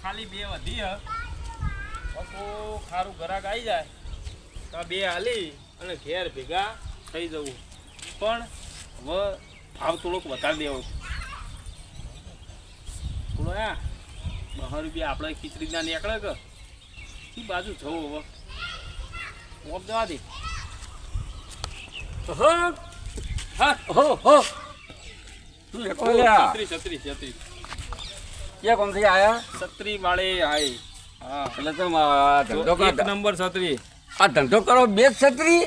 ખાલી બે વધી તો ખારું ઘરાક આવી જાય તો બે હાલી અને ઘેર ભેગા થઈ જવું પણ હવે ભાવ થોડોક વધારી દેવો થોડો 10 રૂપિયા આપણે ખીચડીના નીકળે કે શું બાજુ જવું હવે ઓફ જવા દે છત્રી क्या कौन सी आया छतरी वाले आए हाँ એટલે તો ધંધો एक नंबर छतरी આ ધંધો કરો બે છત્રી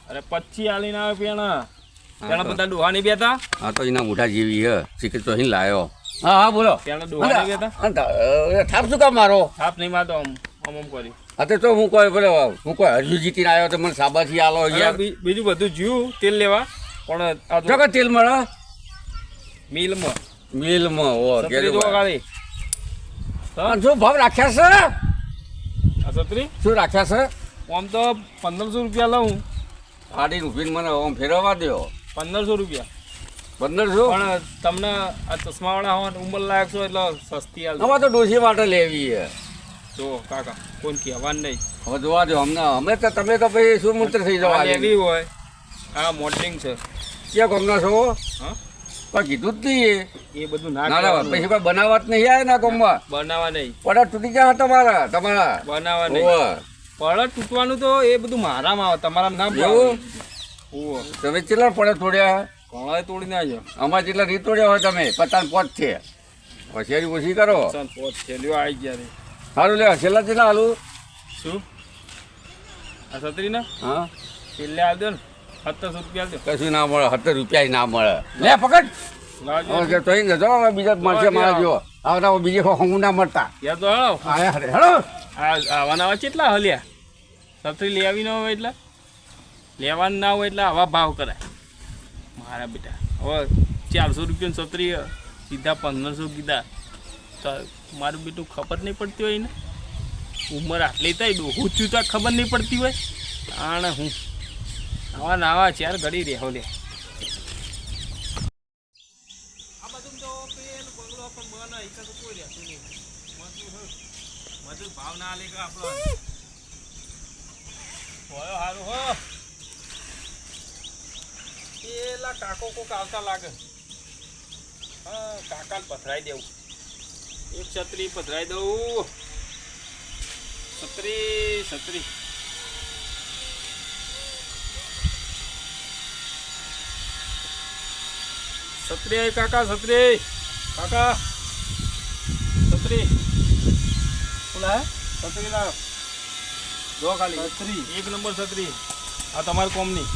अरे 25 આલીને આવે પેણા બધા ડોહાની બેતા હા તો એના મોઢા જેવી હે શીખી તો અહીં લાયો હા હા બોલો પેણા ડોહાની બેતા થાપ શું કામ મારો થાપ નહીં મારતો આમ કરી હા તો હું કોઈ બોલો હું કોઈ હરજુ જીતીને આવ્યો તો મને સાબાથી આલો યાર બીજું બધું જીવું તેલ લેવા પણ આ જો કે તેલ મળે મિલમાં મિલમાં ઓ છત્રી જો ગાડી શું ભાવ રાખ્યા છે આ છત્રી શું રાખ્યા છે આમ તો 1500 રૂપિયા લઉં આડી રૂપિયા મને આમ ફેરવવા દો 1500 રૂપિયા 1500 પણ તમને આ ચશ્માવાળા હોવા ઉંમર લાયક છો એટલે સસ્તી હાલ હવે તો ડોસી માટે લેવી હે જો કાકા કોણ કહેવાનું નહીં હવે જોવા દો અમે તો તમે તો ભાઈ સુરમંત્ર થઈ જવા લેવી હોય આ મોડલિંગ છે ક્યાં કોમના છો હા પણ કીધું જ નહીં એ બધું ના ના પછી કોઈ બનાવવા જ નહીં આવે ના કોમમાં બનાવવા નહીં પડા તૂટી જાય તમારા બનાવવા નહીં પડા તૂટવાનું તો એ બધું મારામાં આવે તમારા ના એવું ઓહો તમે કેટલા પડે તોડ્યા ઘણા તોડી નાખ્યો અમારે જેટલા રીત તોડ્યા હોય તમે 50 છે હોશિયારી ઓછી કરો પોત છેલ્યો આવી ગયા રે સારું લે છેલ્લા કેટલા હાલું શું આ છત્રી ને હા છેલ્લે આવી દો ને 1700 રૂપિયા દો કશું ના મળે 17 રૂપિયા ના મળે લે પકડ લાવજો તો અહીં જતો બીજા મળશે મારા જો આવતા બીજે હું ના મળતા યા તો હેળો આયા રે હેળો આવા નવા કેટલા હલ્યા છત્રી લઈ આવી ન હોય એટલે લેવાનું ના હોય એટલે આવા ભાવ કરાય મારા બેટા હવે 400 રૂપિયાની છત્રી સીધા 1500 કીધા તો મારું બેટું ખબર નહીં પડતી હોય ને ઉંમર આટલી થાય ડોહું છું તો ખબર નહીં પડતી હોય આણે હું આવા નાવા ચાર ઘડી રહેવો લે આ બધું તો પેલું બંગલો પણ બને એ તો કોઈ રહેતું નહીં મજૂર ભાવ ના લે કે આપણો હોય સારું હો પેલા કાકો કોક આવતા લાગે હા કાકાને પધરાઈ દેવું એક છત્રી પધરાઈ દઉં છત્રી છત્રી કાકા છત્રી બોલા છત્રી લાવ જો ખાલી છત્રી એક નંબર છત્રી આ તમારી કોમની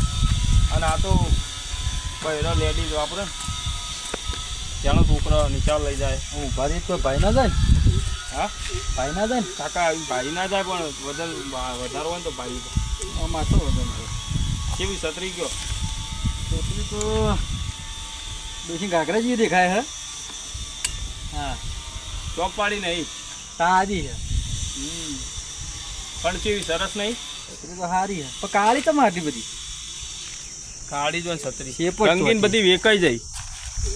અને આ તો બહેરા લેડીઝ વાપરે ત્યાંનો છોકરા નિચાલ લઈ જાય હું ભારી તો ભાઈ ના જાય ને હા ભાઈ ના જાય ને કાકા ભાઈ ના જાય પણ વજન વધારો હોય ને તો ભાઈ આમાં તો વજન છે કેવી છત્રી ગયો છોકરી તો બેસી ઘાઘરા જેવી દેખાય હે હા ચોક પાડી નહીં સારી છે પણ કેવી સરસ નહીં છોકરી તો સારી છે પણ કાળી તો આટલી બધી કાળી જો છત્રી શેપ જ રંગીન બધી વેકાઈ જાય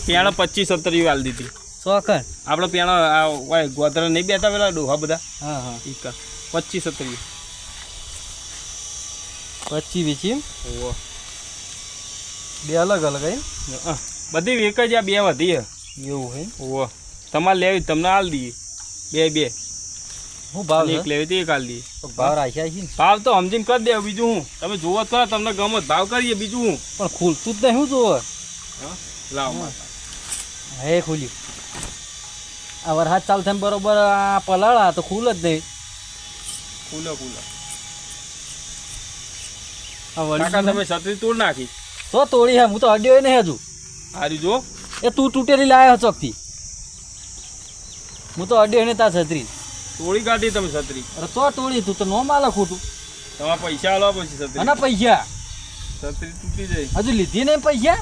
પેણા 25 છત્રીઓ આલી દીધી ચોકન આપણે પેણા ગોધરા નહીં બેતા પેલા ડોહા બધા હા હા 25 છત્રીઓ 25 વેચી ઓહો બે અલગ અલગ હે બધી વેકાઈ જાય બે વધી એવું હે ઓહો તમારે લેવી તમને આલ દઈએ બે હું ભાવ એક લેવી તો એક આલ દઈએ ભાવ રાખ્યા છે ને ભાવ તો સમજીને કરી દે બીજું હું તમે જોવો જ ખરા તમને ગમત ભાવ કરીએ બીજું હું પણ ખુલતું જ નહીં હું જોવે લાવ હે ખુલ્યું આ વરસાદ ચાલુ થાય બરોબર આ પલાળા તો ખુલ જ નહીં ખુલ્લો આ કાકા વળી તમે છત્રી તોડ નાખી તો તોડી હે હું તો અડ્યો નહીં હજુ હારી જો એ તું તૂટેલી લાયો ચોકથી હું તો અડ્યો ને તા છત્રી તોડી કાઢી તમે છત્રી અરે તો તોડી તું તો નો માલે ખોટું તમારે પૈસા આલો પછી છત્રી અને પૈસા છત્રી તૂટી જાય. હજુ લીધી નહીં પૈસા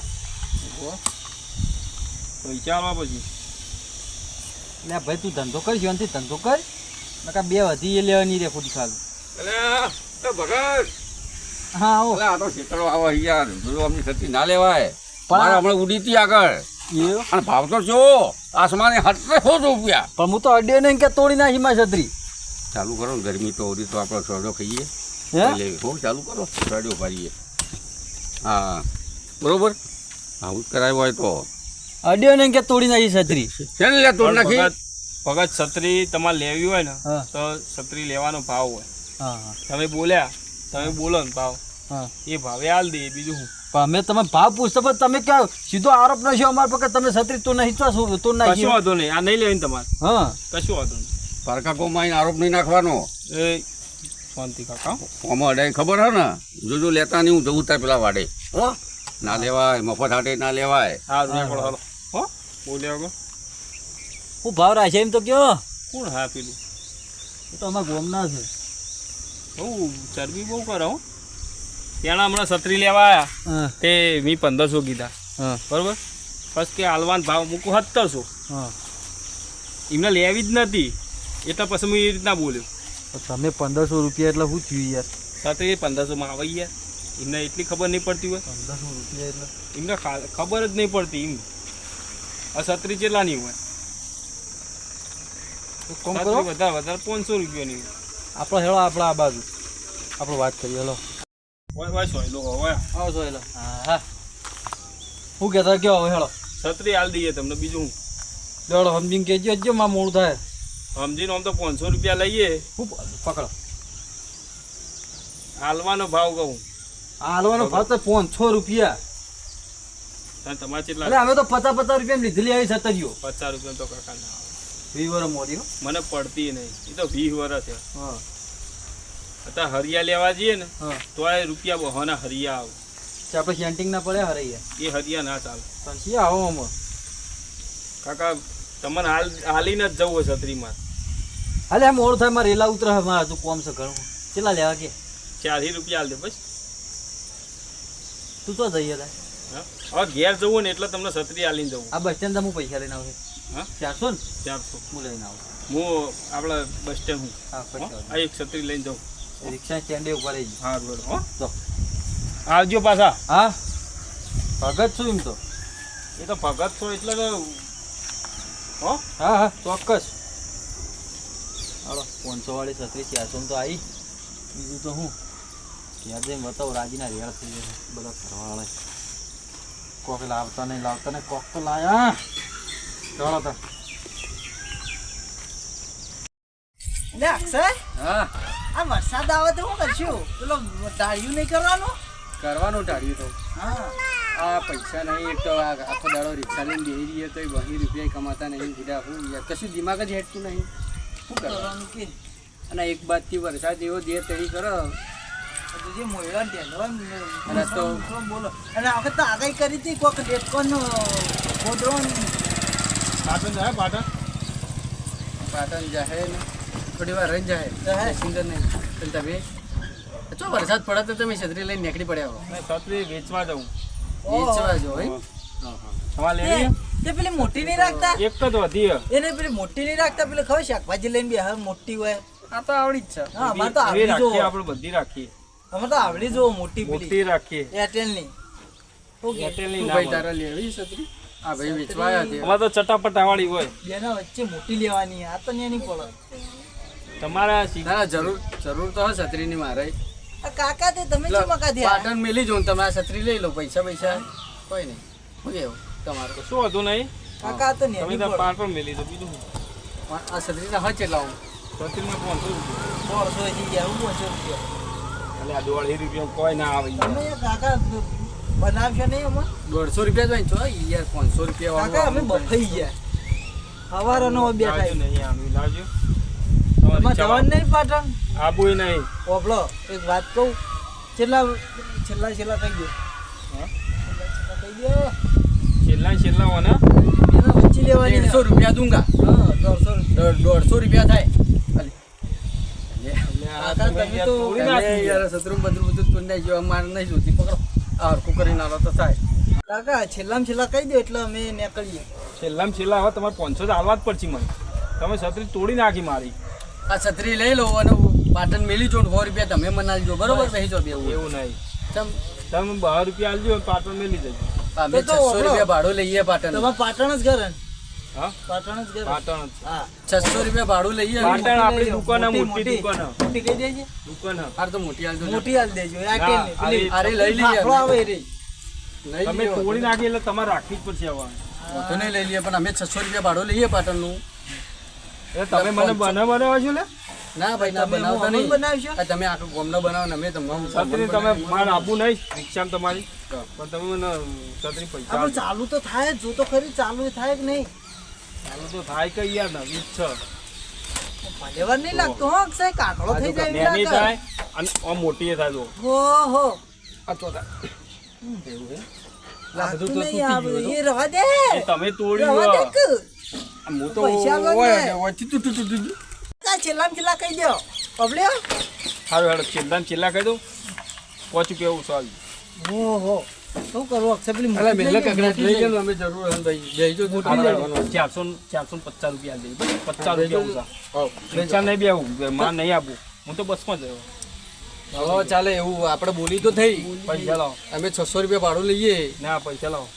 પૈસા આલવા પછી લે ભાઈ તું ધંધો કર શાંતિ ધંધો કર નકા બે વધી એ લેવાની રે ખુદ ખાલી અલે ભગત હા આવો અલે આ તો ખેતરો આવો યાર જો અમની છત્રી ના લેવાય પણ મારે હમણાં ઉડી હતી આગળ એવું અને ભાવ તો જો આસમાને 700 રૂપિયા. પણ હું તો અડ્યો નહીં કે તોડી નાખી મારી છત્રી ચાલુ કરો ને ગરમી તો ઓરી તો આપણે સોજો ખાઈએ હે એટલે હો ચાલુ કરો સોજો પાડીએ. હા બરોબર આવું જ કરાયું હોય તો અડ્યો નહીં કે તોડી નાખી છત્રી શેને લે તોડ નાખી. ભગત છત્રી તમારે લેવી હોય ને હા તો છત્રી લેવાનો ભાવ હોય. હા હા તમે બોલ્યા તમે બોલો ને ભાવ હા એ ભાવે હાલ દે બીજું શું. પણ અમે તમે ભાવ પૂછતો પણ તમે ક્યાં સીધો આરોપ નશો અમારા પર કે તમે છત્રી તો નહીં તો તો કશું નાખી વાંધો નહીં આ નહીં લેવી ને તમારે હા કશું વાંધો નહીં. પારકા કોમાં આરોપ નહીં નાખવાનો. એ શાંતિ કાકા આમાં અડાય ખબર હે ને જો લેતા નહીં હું જવું ત્યાં પેલા વાડે હો ના લેવાય મફત હાટે ના લેવાય. હા રેકોર્ડ હાલો હો બોલ્યા વગર હું ભાવ રાખે એમ તો કયો કોણ હા પેલું એ તો અમારા ગોમના છે બહુ ચરબી બહુ કરે હો. ત્યાં હમણાં છત્રી લેવા આવ્યા હા તે મેં 1500 કીધા હા બરોબર પછી કે હાલવાનો ભાવ મૂકું 1700 હા એમને લેવી જ નથી એટલે પછી હું એ રીતના બોલ્યો. તો તમે 1500 રૂપિયા એટલે શું થયું યાર છત્રી 1500 માં આવી ગયા એમને એટલી ખબર નહીં પડતી હોય 1500 રૂપિયા એટલે એમને ખબર જ નહીં પડતી એમ આ છત્રી કેટલાની હોય તો કોમ છત્રી કરો વધારે વધારે 500 રૂપિયાની હોય. આપણો હેળો આપણે આ બાજુ આપણે વાત કરીએ હેલો હોય હોય લોકો હોય આવો છો હેલો હા હા હું કહેતા કયો હવે હેળો છત્રી હાલ દઈએ તમને બીજું દોડો સમજીને કહેજો હજો માં મોડું થાય સમજીને આમ તો 500 રૂપિયા લઈએ હું પકડો હાલવાનો ભાવ કહું આ હાલવાનો ભાવ તો 500 રૂપિયા અને તમારે કેટલા એટલે અમે તો 50 રૂપિયા લીધેલી આવી છતરીઓ 50 રૂપિયા તો કાકા ના આવે. 20 વર્ષ મોડી હો મને પડતી નહીં એ તો 20 વર્ષ છે હા અત્યારે હરિયા લેવા જઈએ ને હા તો આ રૂપિયા બહોના હરિયા આવે તે આપણે સેન્ટિંગ ના પડે હરાઈએ એ હરિયા ના ચાલે પણ શી આવો અમે કાકા તમને હાલીને જ જવું હોય છત્રીમાં હાલે આ મોડું થાય મારે રેલા ઉતરે મારે તું કોમ છે ઘણું કેટલા લેવા કે 40 રૂપિયા હાલ દે બસ. તું તો જઈએ તા હા હવે ઘેર જવું ને એટલે તમને છત્રી હાલીને જવું. આ બસ સ્ટેન્ડ હું પૈસા લઈને આવે હા 400 ને 400 હું લઈને આવું હું આપણા બસ સ્ટેન્ડ હું હા હો? પછી આ એક છત્રી લઈને જાઉં. રિક્ષા સ્ટેન્ડે ઉપર આવી હા બરોબર હો તો આવજો પાછા. હા ભગત છું એમ તો એ તો ભગત છો એટલે તો હો હા હા ચોક્કસ હાલો 500 વાળી છત્રી 400 તો આવી બીજું તો હું યાદ એમ બતાવું રાજીના રેડ થઈ જાય બધા કરવાવાળા કોક લાવતા નહીં કોક તો લાયા ચાલો તો એટલે અક્ષય હા આ વરસાદ આવે તો શું કરશું પેલો ટાળ્યું નહીં કરવાનું કરવાનું ટાળ્યું તો હા આ પૈસા નહીં એક તો આખો દાડો રિક્ષા લઈને બેસી રહીએ તો 20 રૂપિયા કમાતા નહીં કીધા હું યાર કશું દિમાગ જ હેઠતું નહીં શું કરવાનું કરવાનું કે અને એક બાદથી વરસાદ એવો દે તેડી કરો જે મોયડા ઢેલવા અને તો- બોલો અને આ વખત તો આગાહી કરી હતી કોક ડેટકોન ગોદરો પાટણ જાય પાટણ પાટણ જાહે ને થોડી વાર રહી જાહે. જાય સુંદર નહીં પણ તમે જો વરસાદ પડે તો તમે છત્રી લઈને નીકળી પડ્યા હો મેં છત્રી વેચવા જવું. વેચવા જો હે તમારે લેવી છે? તે પેલી મોટી નહીં રાખતા એક જ વધી છે. એને પેલી મોટી નહીં રાખતા પેલી ખબર શાકભાજી લઈને બે હવે મોટી હોય આ તો આવડી જ છે હા અમારે તો એવી આવડી રાખીએ જો આપણે બધી રાખીએ અમારે તો આવડી જો મોટી મોટી પેલી રાખીએ એરટેલ ની એરટેલની તું ના ભાઈ મળે. તારા લેવી છત્રી આ ભાઈ વેચવા આવ્યા તે અમારે તો ચટાપટાવાળી હોય. બેના વચ્ચે મોટી લેવાની આ તો નહીં પડે તમારા ના ના જરૂર તો હે છત્રીની મારે આ કાકા તે તમે શું મકા થયા પાટણ મેલી જો તમે આ છત્રી લઈ લો પૈસા કોઈ નહીં શું કેવું તમારું શું હતું નહીં કાકા તો તમે નહીં તો પડે પાટણ મેલી તો બીજું શું? આ છત્રીના હજ કેટલા હું છત્રીમાં 500 રૂપિયા 100 થઈ ગયા હું 500 રૂપિયા એટલે આ 1.5 રૂપિયા કોઈ ના આવે તમે કાકા બનાવશો નહીં એમાં 150 રૂપિયા જ વાંચો યાર 500 રૂપિયા કાકા અમે બફાઈ ગયા સવારનો બે લાવજો ટાઈમ નહીં આમ લાવજો એમાં જવાનું નહીં પાટણ આબુય નહીં ઓપલો એક વાત કહું છેલ્લા કહી દો હા? કહી દો છેલ્લા હોના એના વચ્ચે લેવાની 150 રૂપિયા દૂંગા હા 150 150 રૂપિયા રૂપિયા થાય ખાલી. એટલે આ કાકા, તમે તમે યાર તો- તોડી તમે નાખ્યું. યાર શત્રુ બધું તુંડાઈ ગયો મારે નહીં જોતી પકડો આ હરખું કરીને આલો તો થાય. કાકા છેલ્લામાં છેલ્લા કહી દો એટલે અમે નીકળીએ. છેલ્લામાં છેલ્લા હવે તમારે 500 તો હાલવા જ પડશે મને. તમે છત્રી તોડી નાખી મારી. આ છત્રી લઈ લો અને પાટણ મેલી જો 100 રૂપિયા તમે મને આલજો બરોબર બેસી જો બેવું એવું નહીં. ચમ તમે 12 રૂપિયા આલજો પાટણ મેલી દેજો. અમે તો 600 રૂપિયા ભાડું લઈએ પાટણ. તમારે પાટણ જ ઘર ને? હા પાટણ જ ઘર? પાટણ જ. હા 600 રૂપિયા ભાડું લઈએ અમે. પાટણ આપણી દુકાન મોટી, મોટી દુકાન મોટી કહી દેજે. દુકાન હાર તો મોટી આલજો ને. મોટી હાલ દેજો. આ ના, કે પેલી અરે લઈ લઈએ ફાફડો આવે એ રહી. લઈ તમે લઈએ તોડી નાખી એટલે તમારે રાખવી જ પડશે હવે. તો નહીં લઈ લઈએ પણ અમે 600 રૂપિયા ભાડું લઈએ પાટણનું. એટલે તમે મને બનાવો છો લે ના ભાઈ ના તમે બનાવતા મોહમ્મદ નહીં. બનાવશો? આ તમે આખું ગોમનો બનાવો ને અમે તમને છત્રી તમે મારે આપવું નહીં રિક્ષામાં તમારી પણ તમે મને છત્રી પૈસા આપણે આપજો. ચાલુ તો થાય જ. જો તો ખરી ચાલુ થાય કે નહીં. ચાલુ તો થાય કે યાર નવી જ છે. ભલેવાર નહીં લાગતો હો અક્ષય. કાકડો થઈ જાય એવી નાની લાગે. થાય અને આમ મોટી થાય તો ઓહો આ તો એવું હે આ લાગતું બધું તો નહીં આ તૂટી બધું. ગયું એ રવા દે. એ તમે તોડી રવા દે લો. કે. હું તો પૈસા લો ને. ઓયથી તૂટી ગયું. આ છેલ્લામાં છેલ્લા કહી દો. પબલ્યો. સારું હેડો છેલ્લા ને છેલ્લા કહી દઉં પહોંચું કેવું સારું. ઓહો શું કરવું અક્ષય પેલી અલા મોટી મેલે લઈ કકડાટ મોટી લઈ લઈ. ગયો અમે જરૂર હે ભાઈ બેજો તો આપણે લેવાનો 450 રૂપિયા દે 50 રૂપિયા હો રિક્ષા નહીં બેવું માં નહીં આપવું હું તો બસમાં જ રહ્યો. હવે ચાલે એવું આપણે બોલી તો થઈ પૈસા લાવો અમે 600 રૂપિયા ભાડું લઈએ ના પૈસા લાવો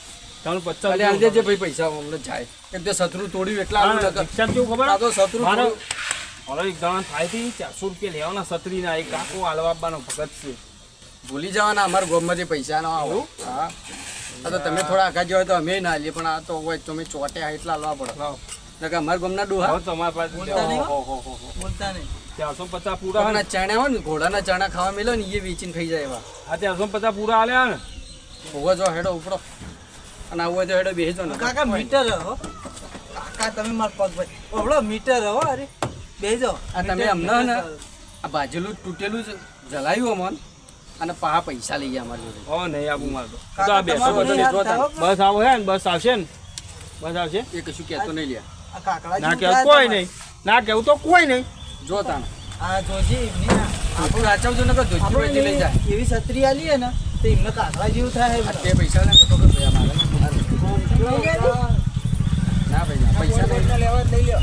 તમે 50 અને આલ દેજે ભાઈ પૈસા અમને જાય એક તો શત્રુ તોડ્યું એટલા આલુ નકર. રિક્ષા કેવું ખબર આ તો શત્રુ મારો તોડ્યું. મારો એક જણા થાય થી 400 રૂપિયા લેવાના છત્રીના એક કાકો હાલવા આપવાનો ભગત છે. ભૂલી જવાના અમારા ગામમાંથી પૈસા ના આવો હા આ તો તમે થોડા આગા હોય તો અમે ના લઈએ પણ આ તો હોય તમે ચોટ્યા એટલા હાલવા પડે લાવો નકર અમારા ગામના ડોહા હવે તમારી પાસે બોલતા નહીં હો. હો. બોલતા નહીં. 450 પૂરા આપણા ચણા હોય ને ઘોડાના ચણા ખાવા મેલો ને એ વેચીને ખાઈ જાય એવા આ 450 પૂરા આલ્યા ને હોવા જો હેડો ઉપડો અને આવું હોય તો હેડો બેસજો ને કાકા મીટર હો. કાકા તમે માર પગ ભાઈ ઓળો મીટર હો. અરે બેજો. આ તમે અમને ને આ બાજેલું તૂટેલું જ જલાયું અમન અને પાહા પૈસા લઈ ગયા અમારી જોડે હો નહીં આપું મારે તો. તો કાકા આ બેસો તમારું બધો નહીં બેસો હાથ તાણ. બસ આવો હે ને બસ આવશે ને બસ આવશે એ કશું કહેતો નહીં લ્યા આ કાકડા ના જેવું કેવું કોઈ થાય નહીં ના કેવું તો કોઈ નહીં જો તાણ તમારે. આ જોજી એમની ના. આપણું રાચવજો નકર ધોતી આપણે બોતી લઈ જાય એવી છત્રી આલી હે ને તો એમને કાકડા જેવું થાય. આ તે પૈસા લે તો ભાઈ અમારે લઈ લેજો. ના ભાઈ ના પૈસા લઈ લેવા જ લઈ લ્યો.